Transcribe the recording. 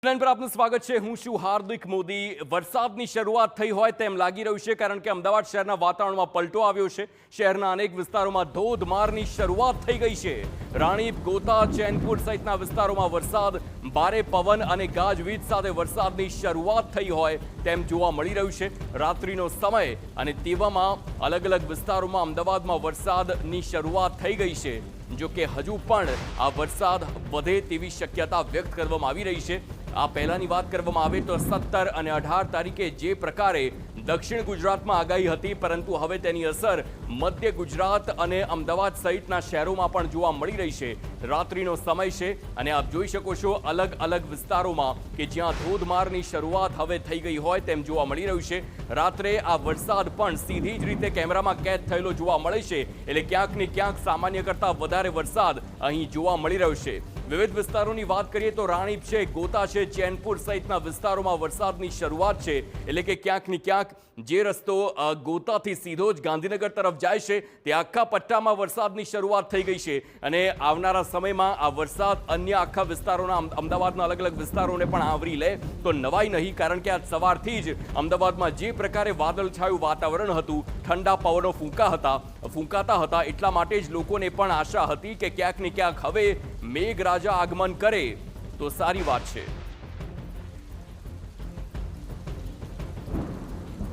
પર આપનું સ્વાગત છે। હું છું હાર્દિક મોદી। વરસાદની શરૂઆત થઈ હોય તેમ લાગી રહ્યું છે, કારણ કે અમદાવાદ શહેરના વાતાવરણમાં પલટો આવ્યો છે। શહેરના અનેક વિસ્તારોમાં ધોધમારની શરૂઆત થઈ ગઈ છે। રાણીપ, ગોતા, ચેનપુર સહિતના વિસ્તારોમાં વરસાદ, ભારે પવન અને ગાજવીજ સાથે વરસાદની શરૂઆત થઈ હોય તેમ જોવા મળી રહ્યું છે। રાત્રિનો સમય અને તેવામાં અલગ અલગ વિસ્તારોમાં અમદાવાદમાં વરસાદની શરૂઆત થઈ ગઈ છે। જો કે હજુ પણ આ વરસાદ વધે તેવી શક્યતા વ્યક્ત કરવામાં આવી રહી છે। આ પહેલાની વાત કરવામાં આવે તો 17 અને 18 તારીખે જે પ્રકારે દક્ષિણ ગુજરાતમાં આગાહી હતી, પરંતુ હવે તેની અસર મધ્ય ગુજરાત અને અમદાવાદ સહિતના શહેરોમાં પણ જોવા મળી રહી છે। રાત્રિનો સમય છે અને આપ જોઈ શકો છો અલગ અલગ વિસ્તારોમાં કે જ્યાં ધોધમારની શરૂઆત હવે થઈ ગઈ હોય તેમ જોવા મળી રહ્યું છે। રાત્રે આ વરસાદ પણ સીધી જ રીતે કેમેરામાં કેદ થયેલો જોવા મળે છે, એટલે ક્યાંક ને ક્યાંક સામાન્ય કરતાં વધારે વરસાદ અહીં જોવા મળી રહ્યો છે। વિવિધ વિસ્તારોની વાત કરીએ તો રાણીપ છે, ગોતા છે, ચેનપુર સહિતના વિસ્તારોમાં વરસાદની શરૂઆત છે, એટલે કે ક્યાંક ને ક્યાંક જે રસ્તો ગોતાથી સીધો જ ગાંધીનગર તરફ જાય છે તે આખા પટ્ટામાં વરસાદની શરૂઆત થઈ ગઈ છે અને આવનારા સમયમાં આ વરસાદ અન્ય આખા વિસ્તારોના અમદાવાદના અલગ અલગ વિસ્તારોને પણ આવરી લે તો નવાઈ નહીં, કારણ કે આજ સવારથી જ અમદાવાદમાં જે પ્રકારે વાદળછાયું વાતાવરણ હતું, ઠંડા પવનો ફૂંકાતા હતા, એટલા માટે જ લોકોને પણ આશા હતી કે ક્યાંક ને ક્યાંક હવે મેઘરાજા આગમન કરે તો સારી વાત છે।